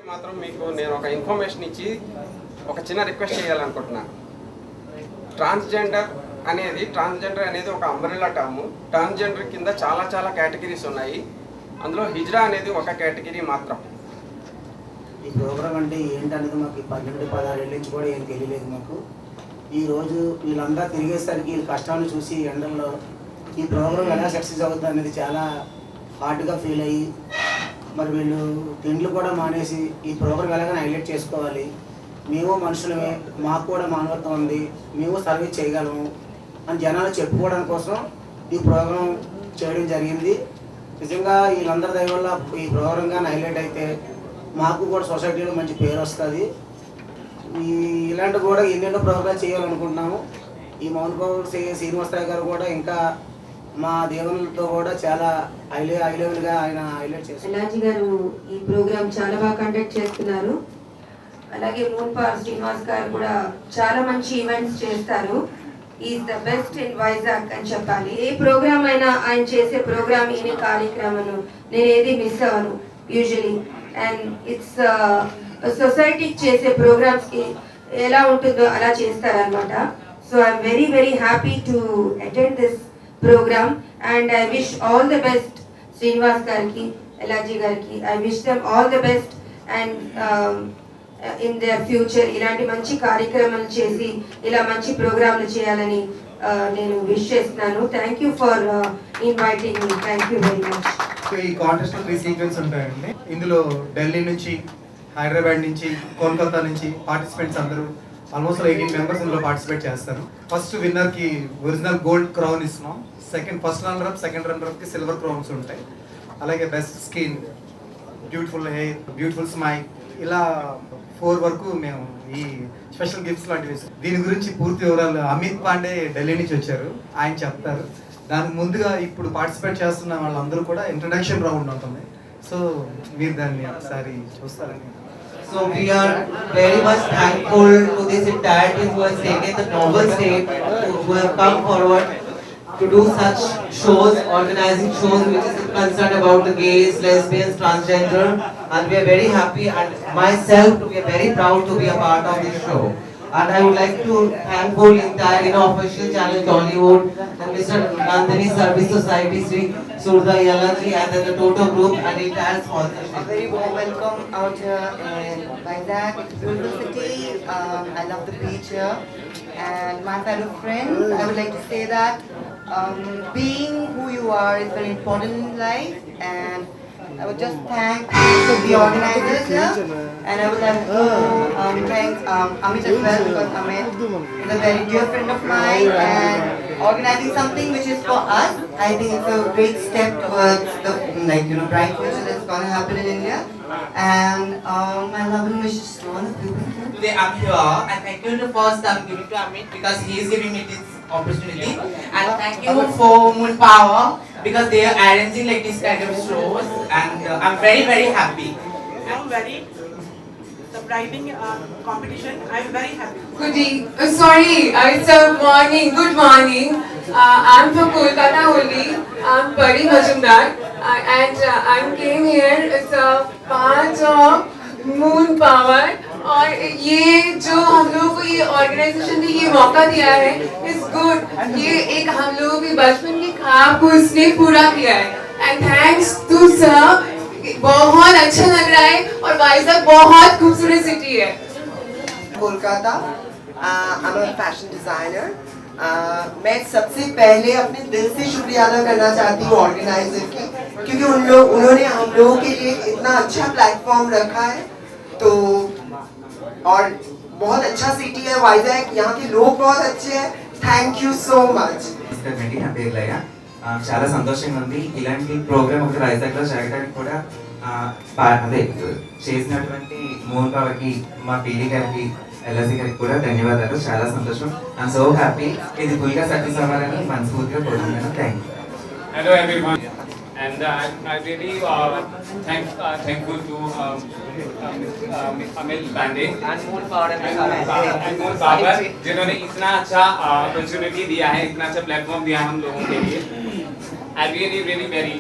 మాత్రం మీకు నేను ఒక ఇన్ఫర్మేషన్ ఇచ్చి ఒక చిన్న రిక్వెస్ట్ చేయాలనుకుంటున్నాను. ట్రాన్స్జెండర్ అనేది ఒక అంబ్రెల్లా టర్మ్. ట్రాన్స్జెండర్ కింద చాలా కేటగిరీస్ ఉన్నాయి. అందులో హిజ్రా అనేది ఒక కేటగిరీ మాత్రం. ఈ ప్రోగ్రామ్ అంటే ఏంటనేది మాకు 12-16 ఏళ్ళ నుంచి కూడా ఏం తెలియలేదు. మాకు ఈరోజు వీళ్ళందరూ తిరిగేసరికి వీళ్ళ కష్టాన్ని చూసి ఎండల్లో ఈ ప్రోగ్రామ్ ఎలా సక్సెస్ అవుతుంది అనేది చాలా హార్డ్గా ఫీల్ అయ్యి, మరి వీళ్ళు తిండ్లు కూడా మానేసి ఈ ప్రోగ్రామ్ ఎలాగైనా హైలైట్ చేసుకోవాలి, మేము మనుషులమే, మాకు కూడా మానవత్వం ఉంది, మేము సర్వీస్ చేయగలము అని జనాలు చెప్పుకోవడం కోసం ఈ ప్రోగ్రాం చేయడం జరిగింది. నిజంగా వీళ్ళందరి దయ వల్ల ఈ ప్రోగ్రాం కానీ హైలైట్ అయితే మాకు కూడా సొసైటీలో మంచి పేరు వస్తుంది. ఇలాంటి కూడా ఎన్నెన్నో ప్రోగ్రాం చేయాలనుకుంటున్నాము. ఈ మౌనబాబు శ్రీనివాసరావు గారు కూడా ఇంకా మా దేవునితో కూడా చాలా హై లెవెల్గా ఆయన హైలైట్ చేస్తారు. ఎల్లాజీ గారు ఈ ప్రోగ్రామ్ చాలా బాగా కండక్ట్ చేస్తున్నారు. అలాగే మూన్పార్ శ్రీనివాస్ గారు కూడా చాలా మంచి ఈవెంట్స్ చేస్తారు. Is the best in Vizag అని చెప్పాలి. ఏ ప్రోగ్రామ్ అయినా ఆయన చేసే ప్రోగ్రామ్ ఈ కార్యక్రమాలు నేను ఏది మిస్ అవ్వను యూజువలీ. అండ్ ఇట్స్ సొసైటీకి చేసే ప్రోగ్రామ్స్కి ఎలా ఉంటుందో అలా చేస్తారనమాట. So I'm very happy to attend this programme and I wish all the best Srinivas గారికి, ఎల్లాజీ గారికి. I wish them all the best and in their future ఇలాంటి మంచి కార్యక్రమాలు చేసి ఇలా మంచి ప్రోగ్రాంలు చేయాలని నేను విష్ చేస్తున్నాను. Thank you for inviting me. Thank you very much. ఈ కాంటెస్ట్ 3 సీక్వెన్స్ ఉంటాయండి. ఇందులో ఢిల్లీ నుంచి, హైదరాబాద్ నుంచి, కోల్కతా నుంచి పార్టిసిపెంట్స్ అందరూ ఆల్మోస్ట్ 18 మెంబర్స్ ఇందులో పార్టిసిపేట్ చేస్తారు. ఫస్ట్ విన్నర్ కి ఒరిజినల్ గోల్డ్ క్రౌన్ ఇస్తున్నాం. First runner up, second runner up కి సిల్వర్ క్రౌన్స్ ఉంటాయి. అలాగే best skin, beautiful hair, beautiful smile, ఇలా 4 వరకు మేము ఈ స్పెషల్ గిఫ్ట్స్ లాంటివి ఇస్తాం. దీని గురించి పూర్తి వివరాలు అమిత్ పాండే ఢిల్లీ నుంచి వచ్చారు, ఆయన చెప్తారు. దానికి ముందుగా ఇప్పుడు పార్టిసిపేట్ చేస్తున్న వాళ్ళందరూ కూడా ఇంట్రడక్షన్ రౌండ్ ఉంటుంది. సో మీరు దాన్ని ఒకసారి చూస్తారని. So we are very much thankful to this entire team who has taken the noble step, who have come forward to do such shows, organizing shows which is concerned about the gays, lesbians, transgender, and we are very happy, and myself we are very proud to be a part of this show. And I would like to thank the entire official channel Tollywood and Mr. Nandini Service Society, Sri Surda Yalaji, and then the Toto Group and the entire sponsorship. A very warm welcome out here in Vizag. It's a beautiful city. I love the beach here. And my fellow friends, I would like to say that being who you are is very important in life. And I would just thank the organizers here, and I would like to thank Amit as well, because Amit is a very dear friend of mine, and organizing something which is for us, I think it's a great step towards the bright future that's going to happen in India. And my love and wishes to all of you. Today I'm here, and thank you the first I'm giving to Amit because he is giving me this opportunity, and thank you for Moon Power because they are arranging like this kind of shows, and I'm very happy. I'm very surprising competition. I'm very happy. It's a morning. Good morning. I'm from Kolkata only. I'm Pari Majumdar, and I came here as a part of Moon Power. और ये जो हम लोगों को ये organisation ने ये मौका दिया है इज गुड. ये एक हम लोगों के बचपन के ख्वाब को इसने पूरा किया है, एंड थैंक्स टू सर. बहुत अच्छा लग रहा है और वाइजैग बहुत खूबसूरत सिटी है. Kolkata, I'm a fashion designer. मैं सबसे पहले अपने दिल से शुक्रिया अदा करना चाहती हूँ ऑर्गेनाइजर की, क्योंकि उन्होंने हम लोगों के लिए इतना अच्छा प्लेटफॉर्म रखा है. तो और बहुत अच्छा सिटी है वाइजैग, यहाँ के लोग बहुत अच्छे हैं. Thank you so much. చాలా సంతోషంగా ఉంది. ఇలాంటి ప్రోగ్రామ్ ఒకటి వైజాగ్లో జరగడానికి కూడా అదే చేసినటువంటి మోహన్ బాబాకి, మా పీడి గారికి, ఎల్ఎస్సీ గారికి కూడా ధన్యవాదాలు. చాలా సంతోషం. I'm so happy. ఇది ఫుల్గా సక్సెస్ అవ్వాలని మనస్ఫూర్తిగా కోరుకుంటున్నాను. Thank you. Hello everyone, and I'm really thankful to Amit Pandey and Moon Power जिन्होंने इतना अच्छा अपॉर्चुनिटी दिया है, इतना अच्छा प्लेटफॉर्म दिया है हम लोगों के लिए. I'm really very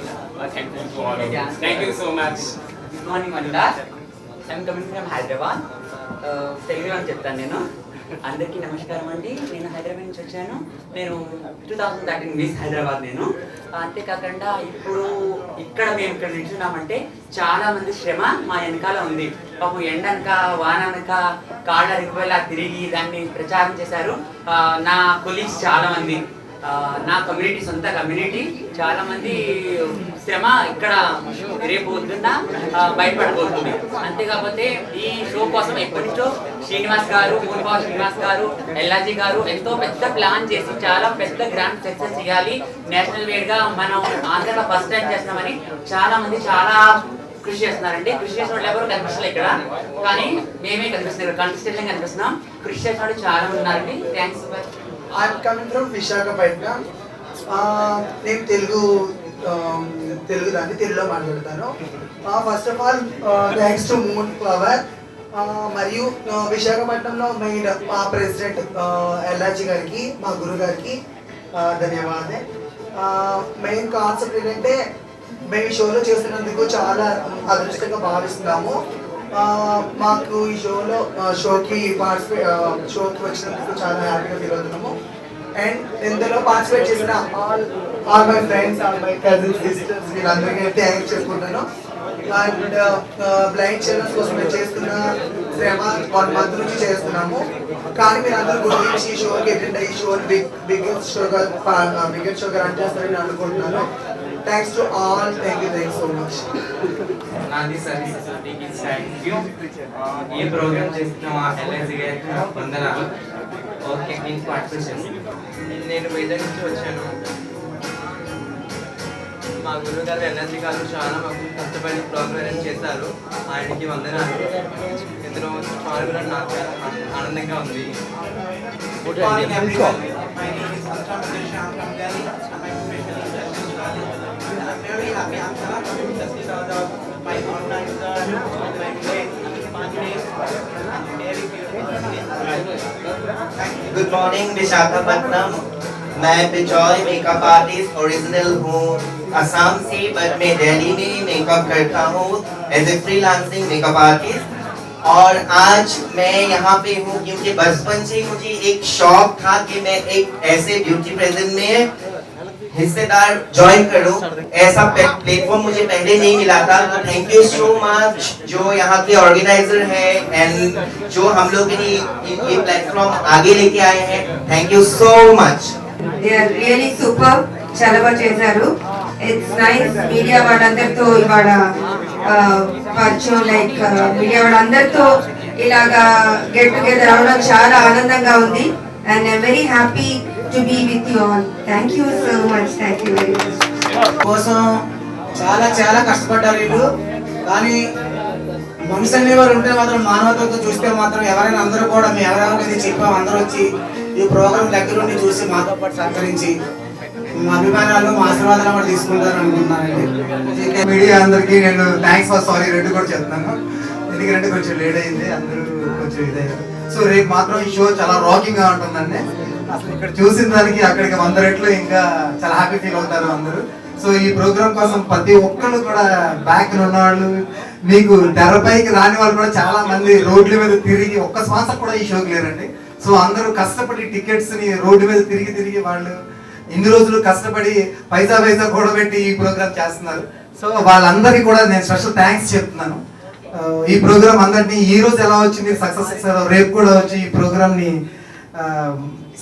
thankful to all of you. Thank you so much. Good morning, Manila. I'm coming from Hyderabad. తెలుగులో అని చెప్తాను నేను. అందరికీ నమస్కారం అండి. నేను హైదరాబాద్ నుంచి వచ్చాను. నేను 2013 మిస్ హైదరాబాద్ నేను. అంతేకాకుండా ఇప్పుడు మేము ఇక్కడ నిల్చున్నామంటే చాలా మంది శ్రమ మా వెనకాల ఉంది. పాపం ఎండనక వాననక కాళ్ళ రిపోయేలా తిరిగి దాన్ని ప్రచారం చేశారు నా కొలీగ్స్ చాలా మంది. నా కమ్యూనిటీ, సొంత కమ్యూనిటీ, చాలా మంది శ్రమ ఇక్కడ రేపు పొద్దున్న బయటపడబోతుంది. అంతేకాకపోతే ఈ షో కోసం ఎప్పటి నుంచో శ్రీనివాస్ గారు, మూలపావ శ్రీనివాస్ గారు, ఎల్లాజీ గారు ఎంతో పెద్ద ప్లాన్ చేసి చాలా పెద్ద గ్రాండ్ సక్సెస్ చేయాలి, నేషనల్ వైడ్గా మనం ఆంధ్రలో ఫస్ట్ టైం చేస్తున్నామని చాలా మంది చాలా కృషి చేస్తున్నారండి. కృషి చేసిన వాళ్ళు ఎవరు కనిపిస్తలేదు ఇక్కడ, కానీ మేమే కనిపిస్తున్నాం, కంటెస్టెంట్లే కనిపిస్తున్నాం. కృషి చేసిన వాళ్ళు చాలా మంది ఉన్నారండి. Thanks. I'm coming from Visakhapatnam. నేను తెలుగులో మాట్లాడతాను. First of all thanks to moon power మరియు విశాఖపట్నంలో మెయిన్ మా ప్రెసిడెంట్ ఎల్లాజీ గారికి, మా గురువు గారికి ధన్యవాదాలు. మెయిన్ కాన్సెప్ట్ ఏంటంటే మేము షోలో చేస్తున్నందుకు చాలా అదృష్టంగా భావిస్తున్నాము. మాకు ఈ షోకి వచ్చినందుకు చాలా హ్యాపీగా ఫీల్ అవుతున్నాము. అండ్ ఇందులో పార్టిసిపేట్ చేసిన all my friends, all my cousins, sisters, వీళ్ళందరికీ థ్యాంక్స్ చెప్పుకుంటాను. అండ్ బ్లైండ్ చిల్డ్రన్స్ కోసం మేము చేస్తున్న శ్రమ 1 month నుంచి చేస్తున్నాము. కానీ మీరు అందరూ గురించి ఈ షోకి అటెండ్ అయ్యి షోని బిగ్గెస్ట్ షోగా రన్ చేస్తారని అనుకుంటున్నాను. Thanks to all. Thank you so much. నాది సర్వీస్ థ్యాంక్ యూ. ఈ ప్రోగ్రామ్ చేస్తున్న మా ఎల్ఐసి గారికి వందనాలు. ఓకే, నేను పార్టిసిపేట్ చేస్తాను. నేను వైజాగ్ నుంచి వచ్చాను. మా గురువు గారు ఎల్ఐసి గారు చాలా మాకు కష్టపడి ప్రోగ్రామ్ అరేంజ్ చేశారు. ఆయనకి వందనాలు. ఇందులో పాల్గొనడం నాకు ఆనందంగా ఉంది. Good morning everyone. I'm very happy. I'm so happy just because of my organizer, my friend, Good morning, Visakhapatnam. मैं बिजॉय मेकअप आर्टिस्ट ओरिजिनल हूँ असम से, बट मैं दिल्ली में मेकअप करता हूँ as a freelancing makeup artist. और आज मैं यहाँ पे हूँ क्योंकि बचपन से मुझे एक शौक था कि मैं एक ऐसे ब्यूटी प्रेजेंट में हिस्सेदार ज्वाइन करूं. ऐसा प्लेटफॉर्म मुझे पहले नहीं मिला था. तो थैंक यू सो मच जो यहाँ के ऑर्गेनाइजर हैं एंड जो हम लोग ये प्लेटफॉर्म आगे लेके आए हैं. Thank you so much. They are really super. చాలా బాగా చేశారు. It's nice. మీడియా వాళ్ళందరితో ఇవాళ పరిచయం, లైక్ మీడియా వాళ్ళందరితో ఇలాగా గెట్ టుగెదర్ అవడం చాలా ఆనందంగా ఉంది. And I'm very happy to be with you all. Thank you so much. Thank you very much. కోసం చాలా కష్టపడ్డారు వీళ్ళు. కానీ మనిషి అనేవారు ఉంటే మాత్రం మానవతతో చూస్తే మాత్రం ఎవరైనా అందరూ కూడా మేము ఎవరెవరికైతే చెప్పాము అందరూ వచ్చి ఈ ప్రోగ్రామ్ దగ్గరుండి చూసి మాతో పాటు సహకరించి మా అభిమానాలు, మా ఆశీర్వాదాలు కూడా తీసుకుంటారని అనుకుంటున్నానండి. మీడియా అందరికీ నేను థ్యాంక్స్ ఫర్ సారీ రెండు కూడా చెప్తున్నాను. ఎందుకంటే కొంచెం లేట్ అయింది, అందరూ కొంచెం ఇదయ్యారు. సో రేపు మాత్రం ఈ షో చాలా రాకింగ్ గా ఉంటుందండి. అసలు ఇక్కడ చూసిన దానికి అక్కడికి 100 రెట్లు ఇంకా చాలా హ్యాపీ ఫీల్ అవుతారు అందరూ. సో ఈ ప్రోగ్రామ్ కోసం ప్రతి ఒక్కళ్ళు కూడా బ్యాక్ ఉన్నవాళ్ళు, మీకు తెరపైకి రాని వాళ్ళు కూడా చాలా మంది రోడ్ల మీద తిరిగి ఒక్క స్పాన్సర్ కూడా ఈ షోకి లేరండి. సో అందరూ కష్టపడి టికెట్స్ ని రోడ్డు మీద తిరిగి వాళ్ళు ఇన్ని రోజులు కష్టపడి పైసా కూడబెట్టి ఈ ప్రోగ్రామ్ చేస్తున్నారు. సో వాళ్ళందరికీ కూడా నేను స్పెషల్ థ్యాంక్స్ చెప్తున్నాను. ఈ ప్రోగ్రామ్ అందరినీ ఈ రోజు ఎలా వచ్చింది సక్సెస్ చేశారో రేపు కూడా వచ్చి ఈ ప్రోగ్రామ్ ని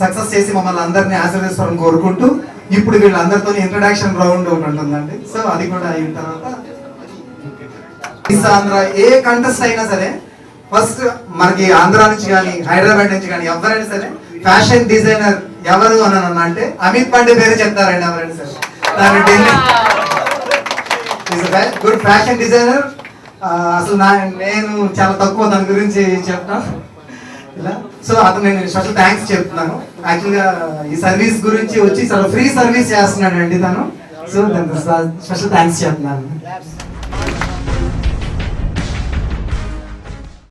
సక్సెస్ చేసి మమ్మల్ని అందరినీ ఆశీర్వదిస్తారని కోరుకుంటూ ఇప్పుడు వీళ్ళందరితో ఇంట్రడక్షన్ రౌండ్ ఒకటి ఉంటుందండి. సో అది కూడా అయిన తర్వాత ఆంధ్ర ఏ కంటెస్ట్ అయినా సరే ఫస్ట్ మనకి ఆంధ్ర నుంచి కానీ హైదరాబాద్ నుంచి కానీ ఎవరైనా సరే ఫ్యాషన్ డిజైనర్ ఎవరు అని అంటే అమిత్ పాండే పేరు చెప్తారండి ఎవరైనా సరే. Good fashion designer. అసలు నేను చాలా తక్కువ దాని గురించి చెప్తాను ఇలా. సో అతను నేను స్పెషల్ థ్యాంక్స్ చెప్తున్నాను. యాక్చువల్గా ఈ సర్వీస్ గురించి వచ్చి చాలా ఫ్రీ సర్వీస్ చేస్తున్నాడు అండి తను. సో దానికి స్పెషల్ థ్యాంక్స్ చెప్తున్నాను.